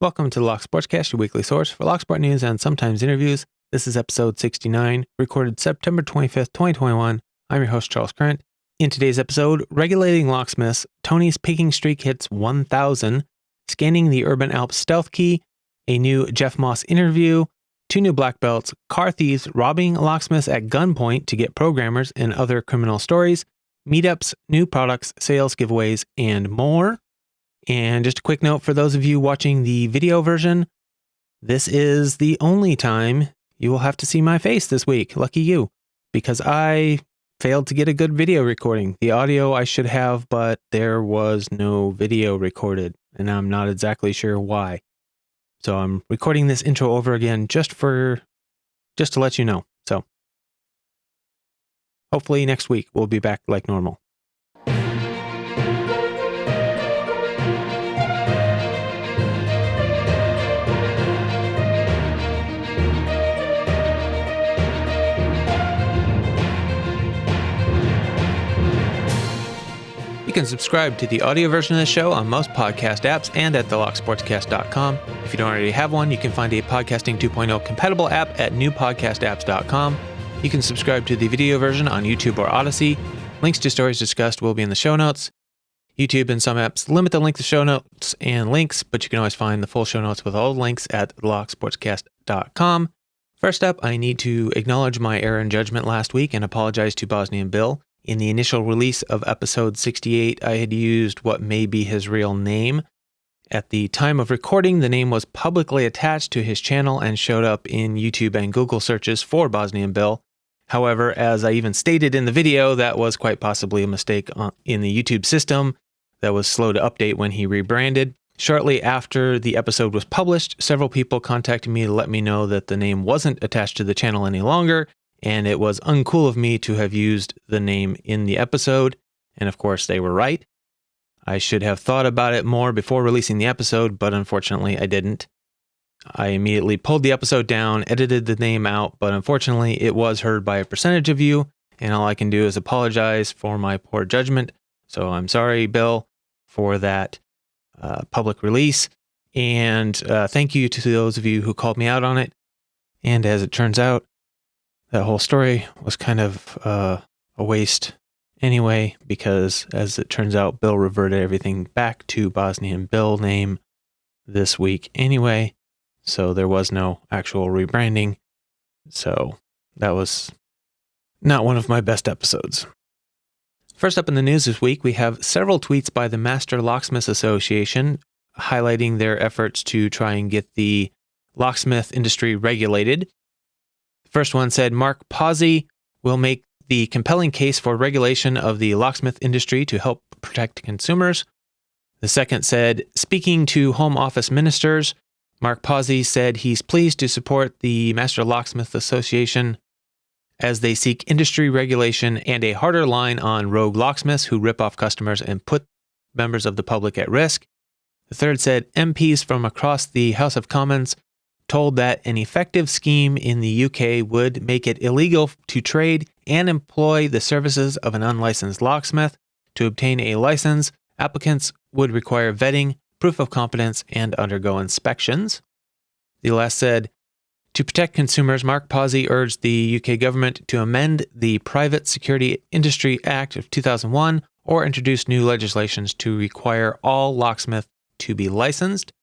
Welcome to the Lock Sportscast, your weekly source for Lock Sport news and sometimes interviews. This is episode 69, recorded September 25th, 2021. I'm your host, Charles Current. In today's episode, regulating locksmiths, Toni's picking streak hits 1,000, scanning the urban Alps stealth key, a new Jeff Moss interview, 2 new black belts, car thieves robbing locksmiths at gunpoint to get programmers, and other criminal stories, meetups, new products, sales giveaways, and more. And just a quick note for those of you watching the video version, this is the only time you will have to see my face this week. Lucky you, because I failed to get a good video recording. The audio I should have, but there was no video recorded, and I'm not exactly sure why. So I'm recording this intro over again just to let you know. So hopefully next week we'll be back like normal. You can subscribe to the audio version of the show on most podcast apps and at locksportscast.com. If you don't already have one, you can find a Podcasting 2.0 compatible app at newpodcastapps.com. You can subscribe to the video version on YouTube or Odyssey. Links to stories discussed will be in the show notes. YouTube and some apps limit the length of show notes and links, but you can always find the full show notes with all the links at locksportscast.com. First up, I need to acknowledge my error in judgment last week and apologize to Bosnian Bill. In the initial release of episode 68, I had used what may be his real name. At the time of recording, the name was publicly attached to his channel and showed up in YouTube and Google searches for Bosnian Bill. However, as I even stated in the video, that was quite possibly a mistake in the YouTube system that was slow to update when he rebranded. Shortly after the episode was published, several people contacted me to let me know that the name wasn't attached to the channel any longer, and it was uncool of me to have used the name in the episode, and of course they were right. I should have thought about it more before releasing the episode, but unfortunately I didn't. I immediately pulled the episode down, edited the name out, but unfortunately it was heard by a percentage of you, and all I can do is apologize for my poor judgment. So I'm sorry, Bill, for that public release, and thank you to those of you who called me out on it. And as it turns out, that whole story was kind of a waste anyway, because as it turns out, Bill reverted everything back to Bosnian Bill name this week anyway, so there was no actual rebranding. So that was not one of my best episodes. First up in the news this week, we have several tweets by the Master Locksmiths Association highlighting their efforts to try and get the locksmith industry regulated. First one said, Mark Pazzi will make the compelling case for regulation of the locksmith industry to help protect consumers. The second said, speaking to Home Office ministers, Mark Pazzi said he's pleased to support the Master Locksmith Association as they seek industry regulation and a harder line on rogue locksmiths who rip off customers and put members of the public at risk. The third said, MPs from across the House of Commons told that an effective scheme in the UK would make it illegal to trade and employ the services of an unlicensed locksmith. To obtain a license, applicants would require vetting, proof of competence, and undergo inspections. The last said, to protect consumers, Mark Pazzi urged the UK government to amend the Private Security Industry Act of 2001 or introduce new legislations to require all locksmiths to be licensed.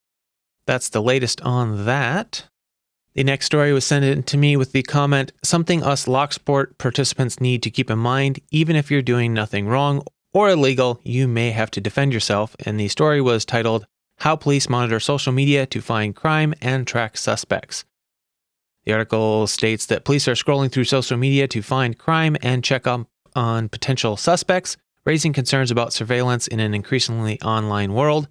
That's the latest on that. The next story was sent in to me with the comment, something us Locksport participants need to keep in mind, even if you're doing nothing wrong or illegal, you may have to defend yourself. And the story was titled, How Police Monitor Social Media to Find Crime and Track Suspects. The article states that police are scrolling through social media to find crime and check up on potential suspects, raising concerns about surveillance in an increasingly online world.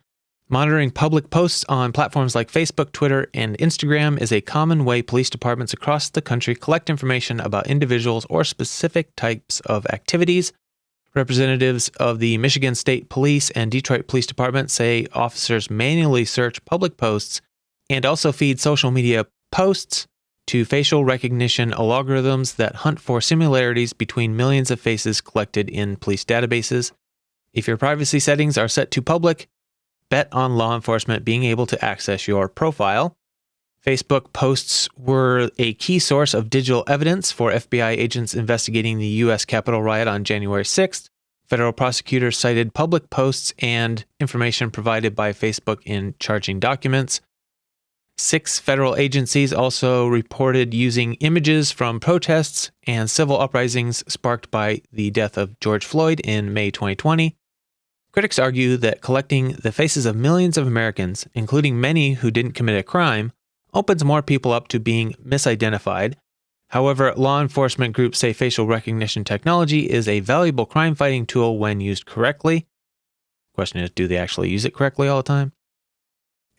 Monitoring public posts on platforms like Facebook, Twitter, and Instagram is a common way police departments across the country collect information about individuals or specific types of activities. Representatives of the Michigan State Police and Detroit Police Department say officers manually search public posts and also feed social media posts to facial recognition algorithms that hunt for similarities between millions of faces collected in police databases. If your privacy settings are set to public, bet on law enforcement being able to access your profile. Facebook posts were a key source of digital evidence for FBI agents investigating the U.S. Capitol riot on January 6th. Federal prosecutors cited public posts and information provided by Facebook in charging documents. 6 federal agencies also reported using images from protests and civil uprisings sparked by the death of George Floyd in May 2020. Critics argue that collecting the faces of millions of Americans, including many who didn't commit a crime, opens more people up to being misidentified. However, law enforcement groups say facial recognition technology is a valuable crime-fighting tool when used correctly. The question is, do they actually use it correctly all the time?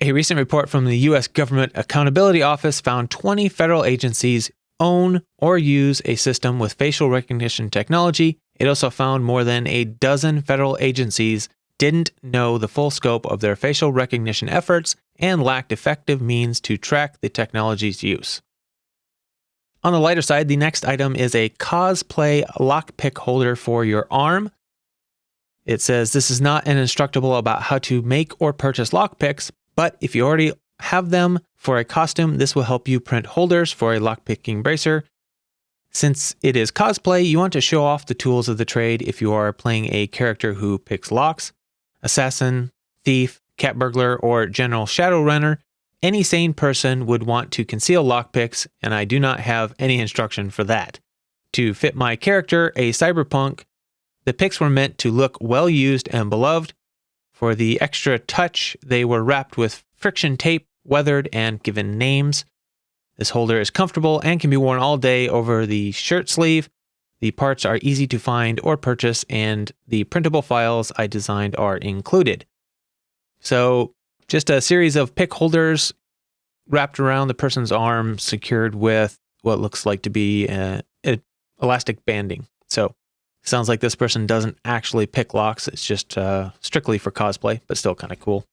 A recent report from the U.S. Government Accountability Office found 20 federal agencies own or use a system with facial recognition technology. It also found more than a dozen federal agencies didn't know the full scope of their facial recognition efforts and lacked effective means to track the technology's use. On the lighter side, the next item is a cosplay lockpick holder for your arm. It says this is not an instructable about how to make or purchase lockpicks, but if you already have them for a costume, this will help you print holders for a lockpicking bracer. Since it is cosplay, you want to show off the tools of the trade if you are playing a character who picks locks. Assassin, thief, cat burglar, or general shadow runner, any sane person would want to conceal lockpicks, and I do not have any instruction for that. To fit my character, a cyberpunk, the picks were meant to look well used and beloved. For the extra touch, they were wrapped with friction tape, weathered, and given names. This holder is comfortable and can be worn all day over the shirt sleeve. The parts are easy to find or purchase, and the printable files I designed are included. So, just a series of pick holders wrapped around the person's arm, secured with what looks like to be elastic banding. So, sounds like this person doesn't actually pick locks. It's just strictly for cosplay, but still kind of cool.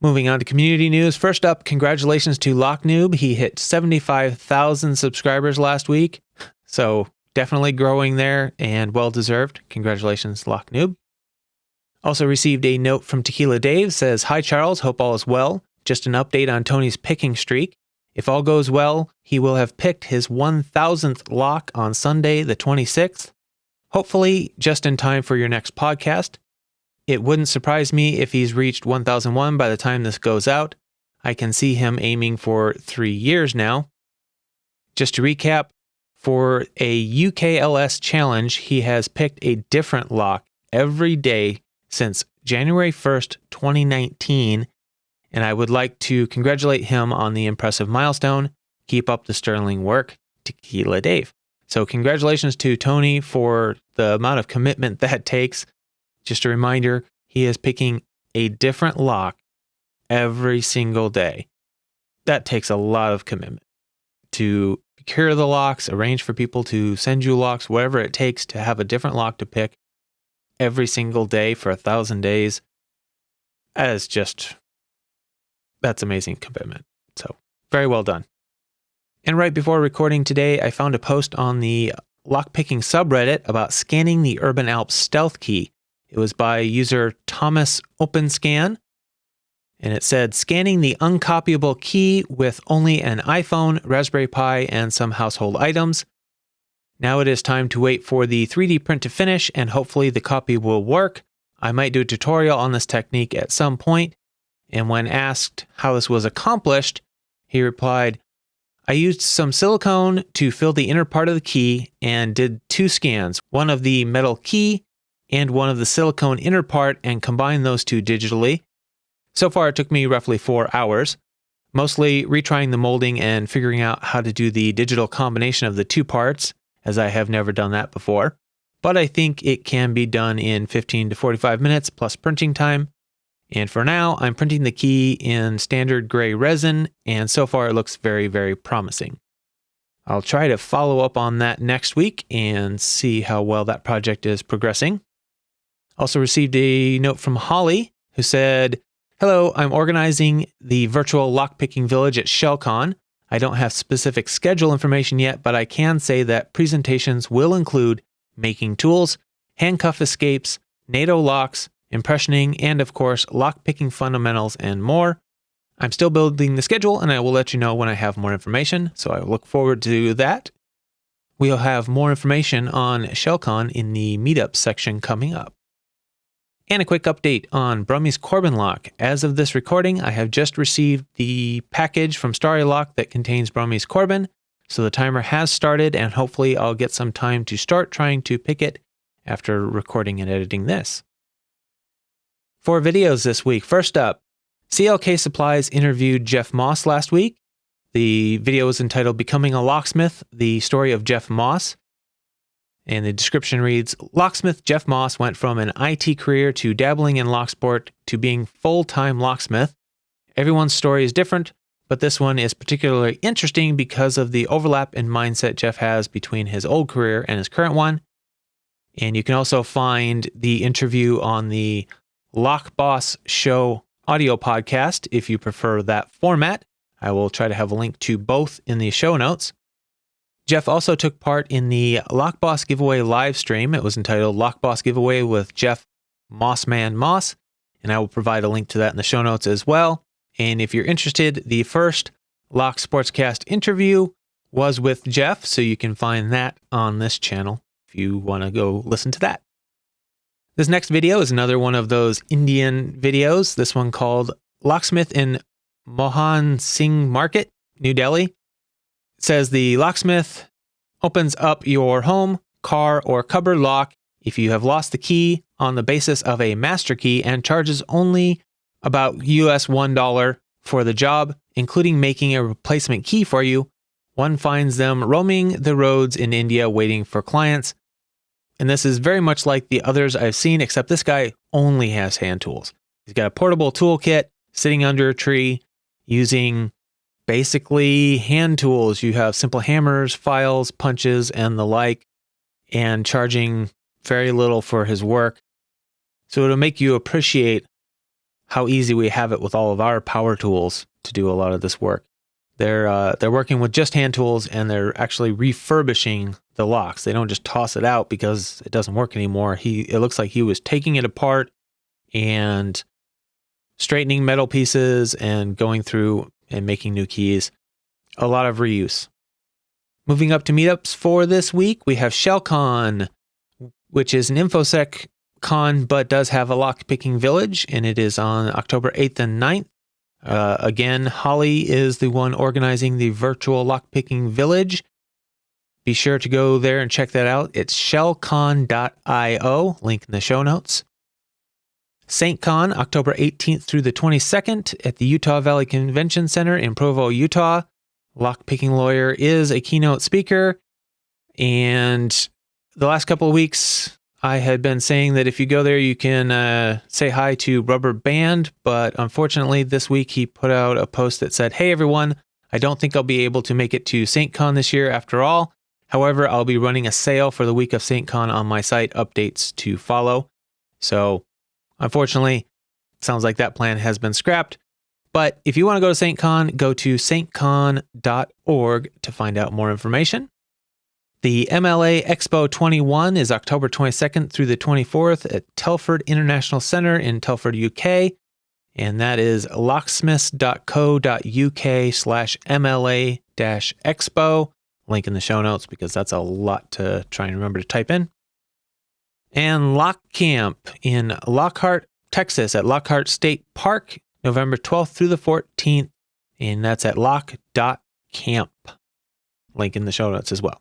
Moving on to community news. First up, congratulations to Noob. He hit 75,000 subscribers last week. So definitely growing there and well-deserved. Congratulations, Noob. Also received a note from Tequila Dave. Says, "Hi Charles, hope all is well. Just an update on Toni's picking streak. If all goes well, he will have picked his 1,000th lock on Sunday, the 26th. Hopefully just in time for your next podcast. It wouldn't surprise me if he's reached 1001 by the time this goes out. I can see him aiming for 3 years now." Just to recap, for a UKLS challenge, he has picked a different lock every day since January 1st, 2019, and I would like to congratulate him on the impressive milestone. Keep up the sterling work, Tequila Dave. So congratulations to Toni for the amount of commitment that takes. Just a reminder, he is picking a different lock every single day. That takes a lot of commitment to procure the locks, arrange for people to send you locks, whatever it takes to have a different lock to pick every single day for 1,000 days. That's amazing commitment. So very well done. And right before recording today, I found a post on the lockpicking subreddit about scanning the Urban Alps stealth key. It was by user Thomas OpenScan, and it said, "Scanning the uncopyable key with only an iPhone, Raspberry Pi, and some household items. Now it is time to wait for the 3D print to finish, and hopefully the copy will work. I might do a tutorial on this technique at some point." And when asked how this was accomplished, he replied, "I used some silicone to fill the inner part of the key and did 2 scans, one of the metal key and one of the silicone inner part, and combined those 2 digitally. So far it took me roughly 4 hours, mostly retrying the molding and figuring out how to do the digital combination of the 2 parts, as I have never done that before. But I think it can be done in 15 to 45 minutes plus printing time. And for now, I'm printing the key in standard gray resin, and so far it looks very, very promising. I'll try to follow up on that next week and see how well that project is progressing." Also received a note from Holly, who said, "Hello, I'm organizing the virtual lockpicking village at ShellCon. I don't have specific schedule information yet, but I can say that presentations will include making tools, handcuff escapes, NATO locks, impressioning, and of course, lockpicking fundamentals and more. I'm still building the schedule, and I will let you know when I have more information, so I look forward to that. We'll have more information on ShellCon in the Meetups section coming up. And a quick update on Brummie's Corbin lock. As of this recording, I have just received the package from Starry Lock that contains Brummie's Corbin, so the timer has started, and hopefully I'll get some time to start trying to pick it after recording and editing this. 4 videos this week. First up, CLK Supplies interviewed Jeff Moss last week. The video is entitled Becoming a Locksmith, the story of Jeff Moss. And the description reads, Locksmith Jeff Moss went from an IT career to dabbling in locksport to being full-time locksmith. Everyone's story is different, but this one is particularly interesting because of the overlap in mindset Jeff has between his old career and his current one. And you can also find the interview on the Lock Boss Show audio podcast if you prefer that format. I will try to have a link to both in the show notes. Jeff also took part in the Lock Boss giveaway live stream. It was entitled Lock Boss Giveaway with Jeff Mossman Moss, and I will provide a link to that in the show notes as well. And if you're interested, the first Lock Sportscast interview was with Jeff, so you can find that on this channel if you want to go listen to that. This next video is another one of those Indian videos, this one called Locksmith in Mohan Singh Market, New Delhi. It says the locksmith opens up your home, car, or cupboard lock if you have lost the key on the basis of a master key and charges only about US $1 for the job, including making a replacement key for you. One finds them roaming the roads in India waiting for clients. And this is very much like the others I've seen, except this guy only has hand tools. He's got a portable toolkit sitting under a tree using basically hand tools. You have simple hammers, files, punches, and the like, and charging very little for his work. So it'll make you appreciate how easy we have it with all of our power tools to do a lot of this work. They're working with just hand tools, and they're actually refurbishing the locks. They don't just toss it out because it doesn't work anymore. It looks like he was taking it apart and straightening metal pieces and going through and making new keys. A lot of reuse. Moving up to meetups for this week, we have ShellCon, which is an InfoSec con but does have a lockpicking village, and it is on October 8th and 9th. Again, Holly is the one organizing the virtual lockpicking village. Be sure to go there and check that out. It's shellcon.io, link in the show notes. SaintCon, October 18th through the 22nd at the Utah Valley Convention Center in Provo, Utah. Lockpicking Lawyer is a keynote speaker. And the last couple of weeks, I had been saying that if you go there, you can say hi to Rubber Band. But unfortunately, this week he put out a post that said, hey, everyone, I don't think I'll be able to make it to SaintCon this year after all. However, I'll be running a sale for the week of SaintCon on my site, updates to follow. So unfortunately, sounds like that plan has been scrapped. But if you want to go to SaintCon, go to saintcon.org to find out more information. The MLA Expo 21 is October 22nd through the 24th at Telford International Centre in Telford, UK. And that is locksmiths.co.uk/MLA-Expo. Link in the show notes because that's a lot to try and remember to type in. And Lock Camp in Lockhart, Texas at Lockhart State Park, November 12th through the 14th. And that's at lock.camp. Link in the show notes as well.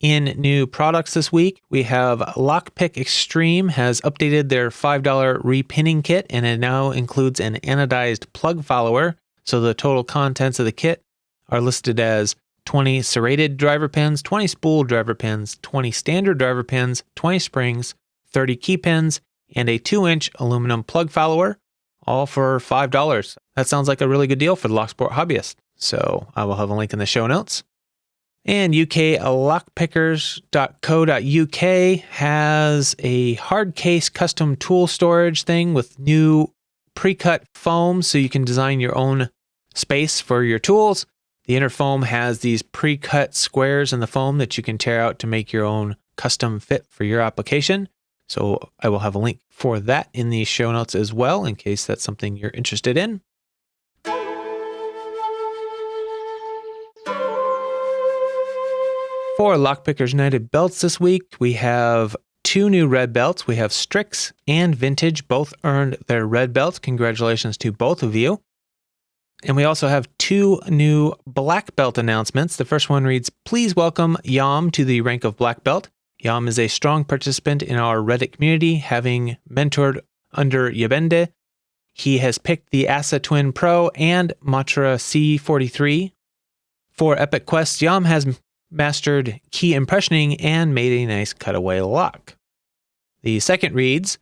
In new products this week, we have Lockpick Extreme has updated their $5 repinning kit, and it now includes an anodized plug follower. So the total contents of the kit are listed as 20 serrated driver pins, 20 spool driver pins, 20 standard driver pins, 20 springs, 30 key pins, and a 2-inch aluminum plug follower, all for $5. That sounds like a really good deal for the Locksport hobbyist. So I will have a link in the show notes. And UK lockpickers.co.uk has a hard case custom tool storage thing with new pre-cut foam so you can design your own space for your tools. The inner foam has these pre-cut squares in the foam that you can tear out to make your own custom fit for your application. So I will have a link for that in the show notes as well, in case that's something you're interested in. For Lockpickers United belts this week, we have 2 new red belts. We have Strix and Vintage, both earned their red belts. Congratulations to both of you. And we also have 2 new black belt announcements. The first one reads, please welcome Yam to the rank of black belt. Yam is a strong participant in our Reddit community, having mentored under Yabende. He has picked the Asa Twin Pro and Matra C43. For Epic Quests, Yam has mastered key impressioning and made a nice cutaway lock. The second reads,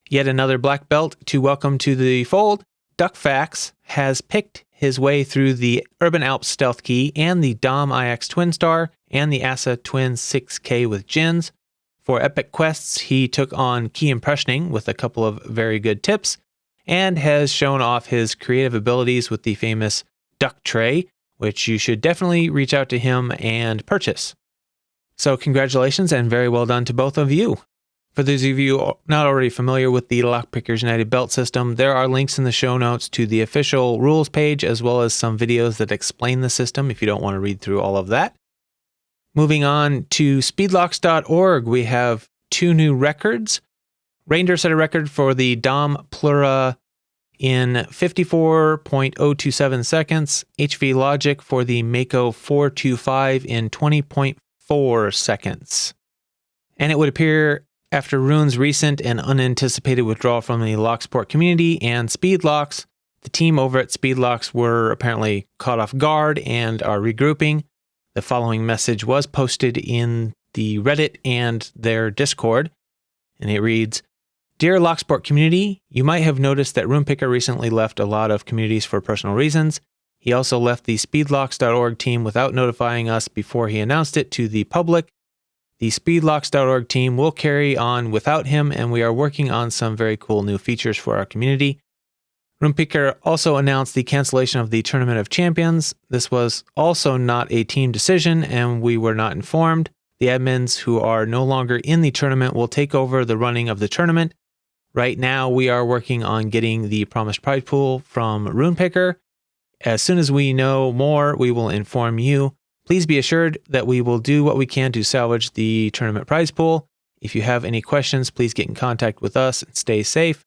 yet another black belt to welcome to the fold. Duckfax has picked his way through the Urban Alps Stealth Key and the Dom IX Twin Star and the Asa Twin 6K with Jins. For Epic Quests, he took on key impressioning with a couple of very good tips and has shown off his creative abilities with the famous duck tray, which you should definitely reach out to him and purchase. So congratulations and very well done to both of you. For those of you not already familiar with the Lockpickers United belt system, there are links in the show notes to the official rules page, as well as some videos that explain the system if you don't want to read through all of that. Moving on to speedlocks.org, we have 2 new records. Reindeer set a record for the Dom Plura in 54.027 seconds. HV Logic for the Mako 425 in 20.4 seconds. And it would appear after Rune's recent and unanticipated withdrawal from the Lock Sport community and Speedlocks, the team over at Speedlocks were apparently caught off guard and are regrouping. The following message was posted in the Reddit and their Discord, and it reads, Dear Lock Sport community, you might have noticed that RunePicker recently left a lot of communities for personal reasons. He also left the speedlocks.org team without notifying us before he announced it to the public. The speedlocks.org team will carry on without him, and we are working on some very cool new features for our community. RunePicker also announced the cancellation of the Tournament of Champions. This was also not a team decision, and we were not informed. The admins who are no longer in the tournament will take over the running of the tournament. Right now, we are working on getting the promised prize pool from RunePicker. As soon as we know more, we will inform you. Please be assured that we will do what we can to salvage the tournament prize pool. If you have any questions, please get in contact with us and stay safe.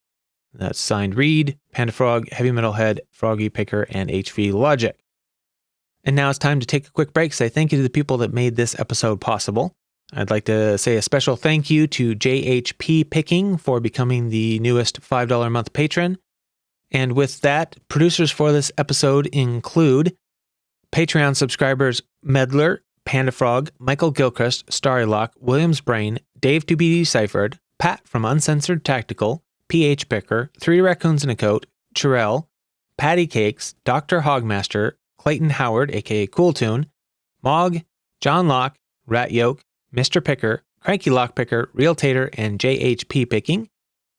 That's signed Reed, Panda Frog, Heavy Metal Head, Froggy Picker, and HV Logic. And now it's time to take a quick break. Say thank you to the people that made this episode possible. I'd like to say a special thank you to JHP Picking for becoming the newest $5 a month patron. And with that, producers for this episode include Patreon subscribers Medler, Panda Frog, Michael Gilchrist, Starrylock, Williams Brain, Dave to be Deciphered, Pat from Uncensored Tactical, PH Picker, 3 Raccoons in a Coat, Chirel, Patty Cakes, Dr. Hogmaster, Clayton Howard, aka Cooltune, Mog, John Locke, Rat Yoke, Mr. Picker, Cranky Lockpicker, Real Tater, and JHP Picking.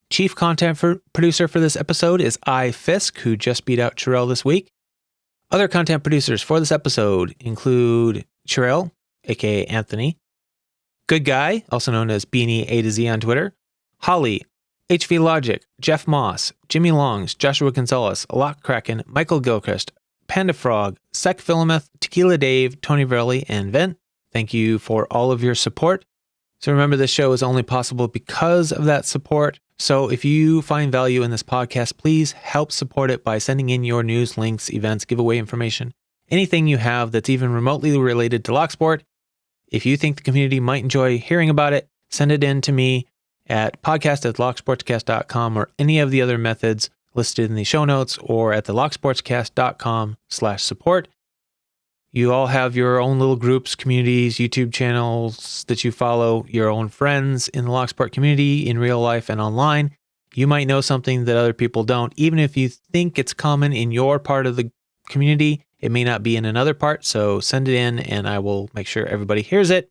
Chief content producer for this episode is Fisk, who just beat out Chirel this week. Other content producers for this episode include Chirel, aka Anthony, Good Guy, also known as Beanie A to Z on Twitter, Holly, HV Logic, Jeff Moss, Jimmy Longs, Joshua Gonzalez, Lock kraKen, Michael Gilchrist, Panda Frog, SecPhilomath, Tequila Dave, Toni Verley, and Wendt. Thank you for all of your support. So remember, this show is only possible because of that support. So if you find value in this podcast, please help support it by sending in your news, links, events, giveaway information, anything you have that's even remotely related to Locksport. If you think the community might enjoy hearing about it, send it in to me at podcast@locksportscast.com or any of the other methods listed in the show notes or at the locksportscast.com/support. You all have your own little groups, communities, YouTube channels that you follow, your own friends in the Locksport community in real life and online. You might know something that other people don't. Even if you think it's common in your part of the community, it may not be in another part. So send it in and I will make sure everybody hears it.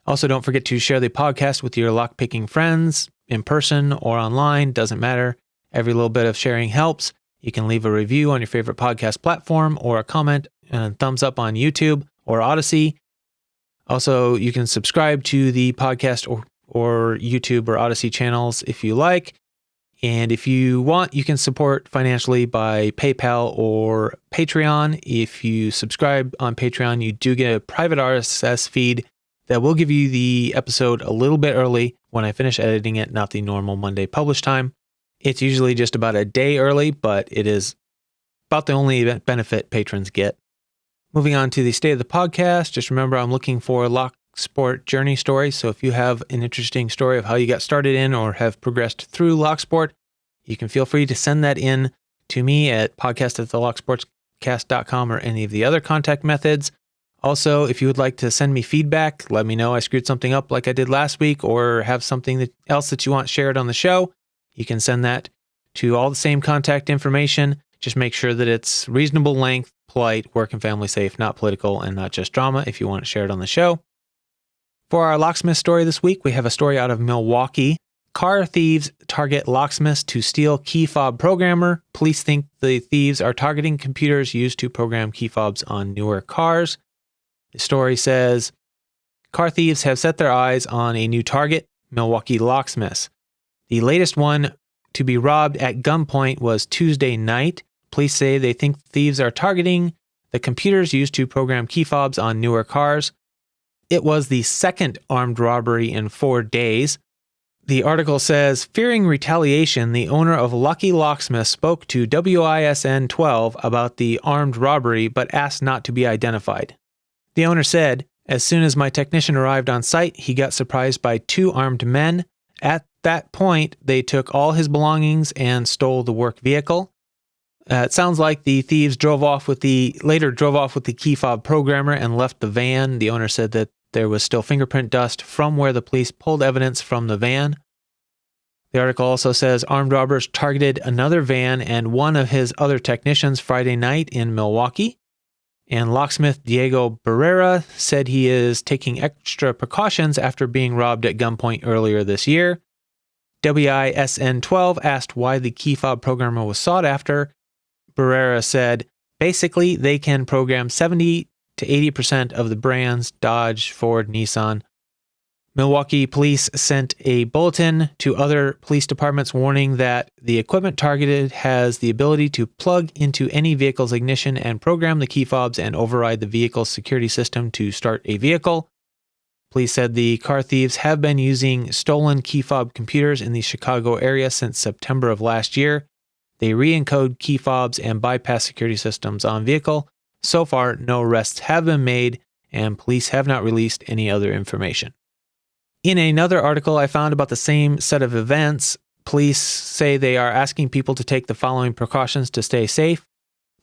Also, don't forget to share the podcast with your lockpicking friends in person or online. Doesn't matter. Every little bit of sharing helps. You can leave a review on your favorite podcast platform or a comment and a thumbs up on YouTube or Odyssey. Also, you can subscribe to the podcast or YouTube or Odyssey channels if you like. And if you want, you can support financially by PayPal or Patreon. If you subscribe on Patreon, you do get a private RSS feed that will give you the episode a little bit early when I finish editing it, not the normal Monday publish time. It's usually just about a day early, but it is about the only benefit patrons get. Moving on to the state of the podcast, just remember I'm looking for Lock Sport journey stories. So if you have an interesting story of how you got started in or have progressed through Lock Sport, you can feel free to send that in to me at podcast@thelocksportscast.com or any of the other contact methods. Also, if you would like to send me feedback, let me know I screwed something up like I did last week or have something else that you want shared on the show. You can send that to all the same contact information. Just make sure that it's reasonable length, polite, work and family safe, not political, and not just drama if you want it shared on the show. For our locksmith story this week, we have a story out of Milwaukee. Car thieves target locksmiths to steal key fob programmer. Police think the thieves are targeting computers used to program key fobs on newer cars. The story says, car thieves have set their eyes on a new target, Milwaukee locksmiths. The latest one to be robbed at gunpoint was Tuesday night. Police say they think thieves are targeting the computers used to program key fobs on newer cars. It was the second armed robbery in 4 days. The article says, fearing retaliation, the owner of Lucky Locksmith spoke to WISN 12 about the armed robbery but asked not to be identified. The owner said, as soon as my technician arrived on site, he got surprised by 2 armed men. At that point, they took all his belongings and stole the work vehicle. It sounds like the thieves later drove off with the key fob programmer and left the van. The owner said that there was still fingerprint dust from where the police pulled evidence from the van. The article also says armed robbers targeted another van and one of his other technicians Friday night in Milwaukee. And locksmith Diego Barrera said he is taking extra precautions after being robbed at gunpoint earlier this year. WISN 12 asked why the key fob programmer was sought after. Barrera said, basically, they can program 70 to 80% of the brands Dodge, Ford, Nissan. Milwaukee police sent a bulletin to other police departments warning that the equipment targeted has the ability to plug into any vehicle's ignition and program the key fobs and override the vehicle's security system to start a vehicle. Police said the car thieves have been using stolen key fob computers in the Chicago area since September of last year. They re-encode key fobs and bypass security systems on vehicle. So far, no arrests have been made, and police have not released any other information. In another article I found about the same set of events, police say they are asking people to take the following precautions to stay safe.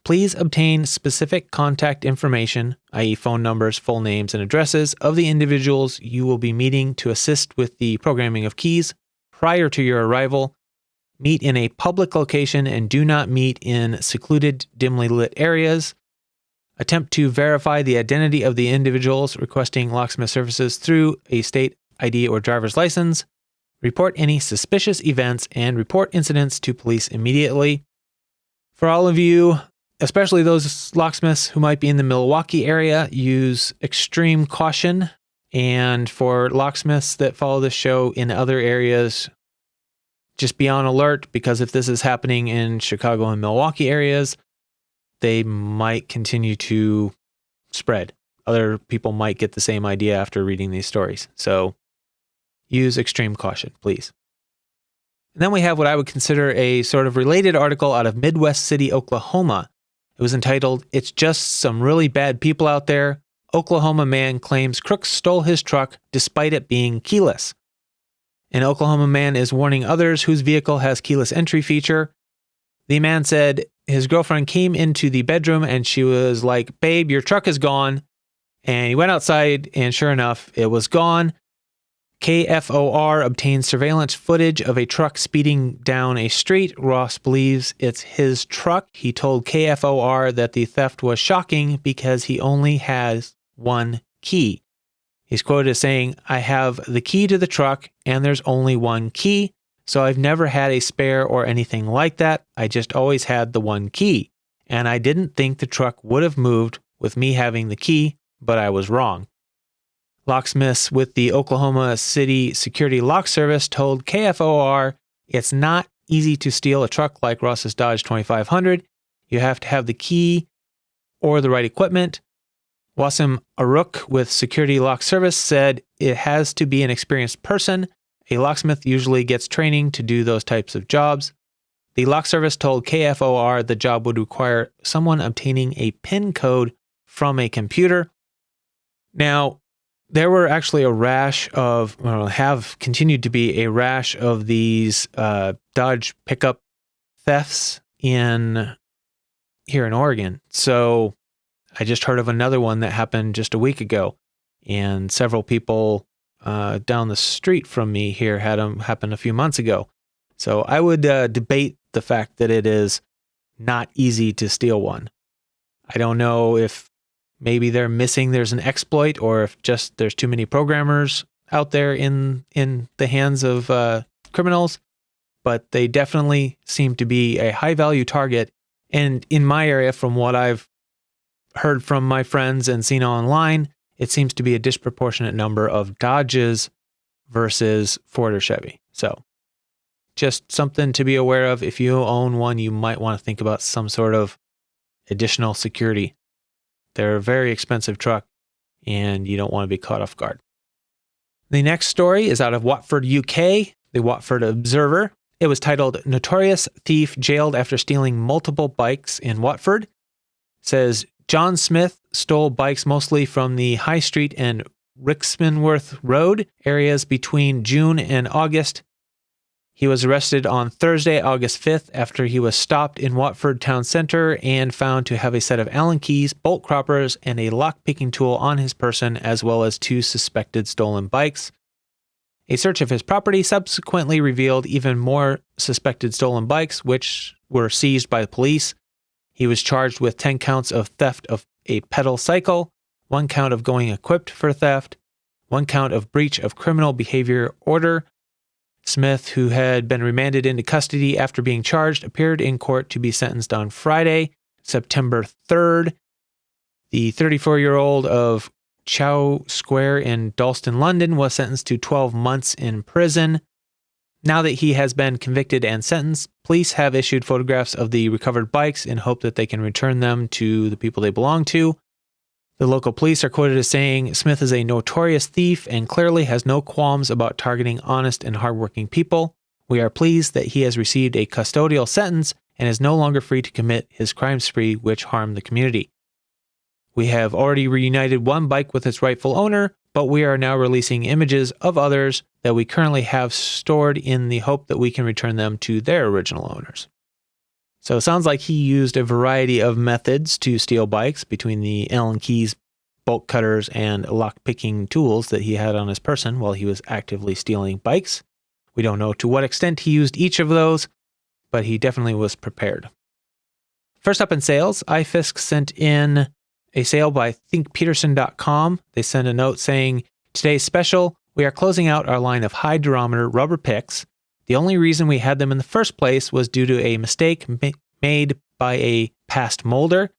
Please obtain specific contact information, i.e. phone numbers, full names, and addresses of the individuals you will be meeting to assist with the programming of keys prior to your arrival. Meet in a public location and do not meet in secluded, dimly lit areas. Attempt to verify the identity of the individuals requesting locksmith services through a state ID or driver's license. Report any suspicious events and report incidents to police immediately. For all of you, especially those locksmiths who might be in the Milwaukee area, use extreme caution. And for locksmiths that follow this show in other areas, just be on alert, because if this is happening in Chicago and Milwaukee areas, they might continue to spread. Other people might get the same idea after reading these stories. So use extreme caution, please. And then we have what I would consider a sort of related article out of Midwest City, Oklahoma. It was entitled, "It's Just Some Really Bad People Out There. Oklahoma Man Claims Crooks Stole His Truck Despite It Being Keyless." An Oklahoma man is warning others whose vehicle has keyless entry feature. The man said his girlfriend came into the bedroom and she was like, "Babe, your truck is gone." And he went outside and sure enough, it was gone. KFOR obtained surveillance footage of a truck speeding down a street. Ross believes it's his truck. He told KFOR that the theft was shocking because he only has one key. He's quoted as saying, "I have the key to the truck and there's only one key. So I've never had a spare or anything like that. I just always had the one key. And I didn't think the truck would have moved with me having the key, but I was wrong." Locksmiths with the Oklahoma City Security Lock Service told KFOR it's not easy to steal a truck like Ross's Dodge 2500. You have to have the key or the right equipment. Wasim Aruk with Security Lock Service said it has to be an experienced person. A locksmith usually gets training to do those types of jobs. The lock service told KFOR the job would require someone obtaining a PIN code from a computer. Now, there were actually have continued to be a rash of these Dodge pickup thefts here in Oregon. So I just heard of another one that happened just a week ago, and several people down the street from me here had them happen a few months ago. So I would debate the fact that it is not easy to steal one. I don't know if maybe there's an exploit, or if just there's too many programmers out there in the hands of criminals, but they definitely seem to be a high value target. And in my area, from what I've heard from my friends and seen online, it seems to be a disproportionate number of Dodges versus Ford or Chevy. So just something to be aware of. If you own one, you might want to think about some sort of additional security. They're a very expensive truck, and you don't want to be caught off guard. The next story is out of Watford, UK, the Watford Observer. It was titled, Notorious Thief Jailed After Stealing Multiple Bikes in Watford. It says, John Smith stole bikes mostly from the High Street and Ricksmanworth Road areas between June and August. He was arrested on Thursday, August 5th, after he was stopped in Watford Town Centre and found to have a set of Allen keys, bolt croppers, and a lock-picking tool on his person, as well as 2 suspected stolen bikes. A search of his property subsequently revealed even more suspected stolen bikes, which were seized by the police. He was charged with 10 counts of theft of a pedal cycle, 1 count of going equipped for theft, 1 count of breach of criminal behavior order. Smith, who had been remanded into custody after being charged, appeared in court to be sentenced on Friday, September 3rd. The 34-year-old of Chow Square in Dalston, London, was sentenced to 12 months in prison. Now that he has been convicted and sentenced, police have issued photographs of the recovered bikes in hope that they can return them to the people they belong to. The local police are quoted as saying, Smith is a notorious thief and clearly has no qualms about targeting honest and hardworking people. We are pleased that he has received a custodial sentence and is no longer free to commit his crime spree which harmed the community. We have already reunited 1 bike with its rightful owner, but we are now releasing images of others that we currently have stored in the hope that we can return them to their original owners. So it sounds like he used a variety of methods to steal bikes between the Allen keys, bolt cutters, and lock-picking tools that he had on his person while he was actively stealing bikes. We don't know to what extent he used each of those, but he definitely was prepared. First up in sales, iFisk sent in a sale by thinkpeterson.com. They sent a note saying, today's special, we are closing out our line of high durometer rubber picks. The only reason we had them in the first place was due to a mistake made by a past molder.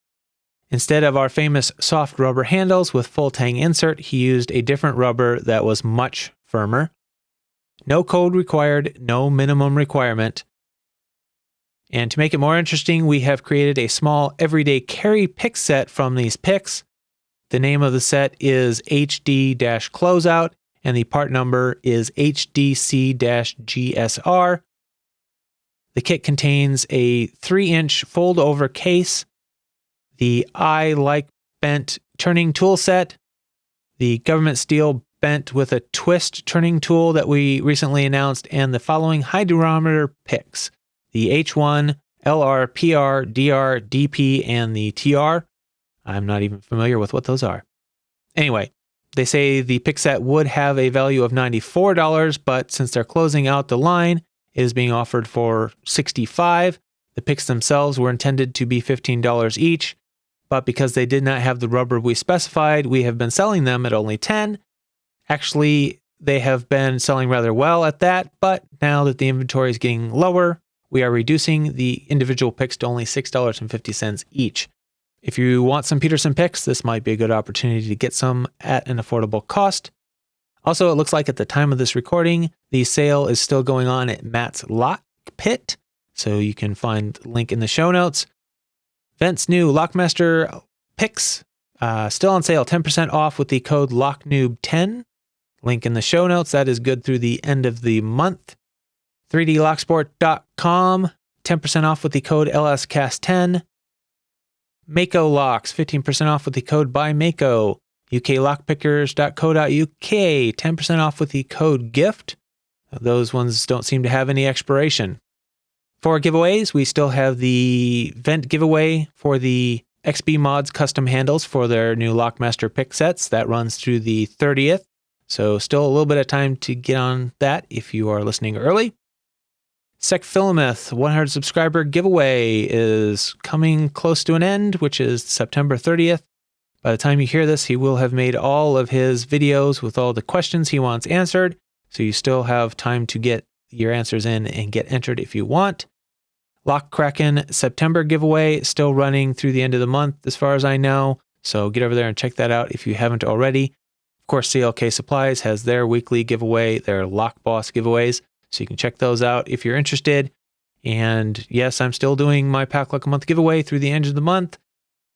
Instead of our famous soft rubber handles with full tang insert, he used a different rubber that was much firmer. No code required, no minimum requirement. And to make it more interesting, we have created a small everyday carry pick set from these picks. The name of the set is HD-Closeout, and the part number is HDC-GSR. The kit contains a 3-inch fold-over case, the eye-like bent turning tool set, the government steel bent with a twist turning tool that we recently announced, and the following high durometer picks, the H1, LR, PR, DR, DP, and the TR. I'm not even familiar with what those are. Anyway, they say the pick set would have a value of $94, but since they're closing out the line, it is being offered for $65. The picks themselves were intended to be $15 each, but because they did not have the rubber we specified, we have been selling them at only $10. Actually, they have been selling rather well at that, but now that the inventory is getting lower, we are reducing the individual picks to only $6.50 each. If you want some Peterson picks, this might be a good opportunity to get some at an affordable cost. Also, it looks like at the time of this recording, the sale is still going on at Matt's Lock Pit. So you can find the link in the show notes. Wendt's new Lockmaster picks, still on sale, 10% off with the code LOCKNOOB10. Link in the show notes. That is good through the end of the month. 3dlocksport.com, 10% off with the code LSCast10. Mako Locks, 15% off with the code BYMAKO. uklockpickers.co.uk, 10% off with the code GIFT. Those ones don't seem to have any expiration. For giveaways, we still have the Wendt giveaway for the XBmods custom handles for their new Lockmaster pick sets. That runs through the 30th. So still a little bit of time to get on that if you are listening early. SecPhilomath 100 subscriber giveaway is coming close to an end, which is September 30th. By the time you hear this, he will have made all of his videos with all the questions he wants answered. So you still have time to get your answers in and get entered if you want. kraKen September giveaway still running through the end of the month as far as I know. So get over there and check that out if you haven't already. Of course, CLK Supplies has their weekly giveaway, their Lock Boss giveaways. So you can check those out if you're interested. And yes, I'm still doing my Pack Luck a Month giveaway through the end of the month.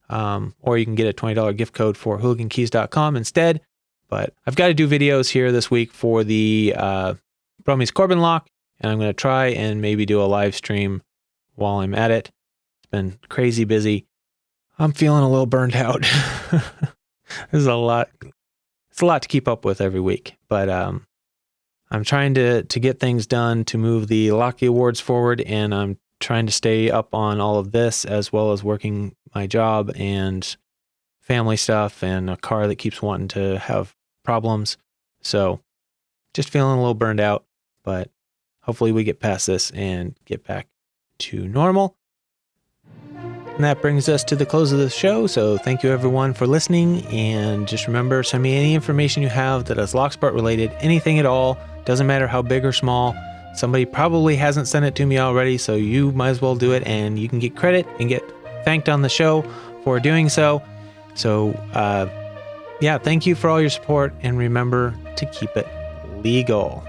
Or you can get a $20 gift code for hooligankeys.com instead. But I've got to do videos here this week for the Brummie's Corbin lock. And I'm going to try and maybe do a live stream while I'm at it. It's been crazy busy. I'm feeling a little burned out. This is a lot. It's a lot to keep up with every week. But I'm trying to get things done to move the Locky Awards forward, and I'm trying to stay up on all of this as well as working my job and family stuff and a car that keeps wanting to have problems. So just feeling a little burned out, but hopefully we get past this and get back to normal. And that brings us to the close of the show. So thank you everyone for listening. And just remember, send me any information you have that is Locksport related, anything at all. Doesn't matter how big or small. Somebody probably hasn't sent it to me already, so you might as well do it, and you can get credit and get thanked on the show for doing so. So, yeah, thank you for all your support, and remember to keep it legal.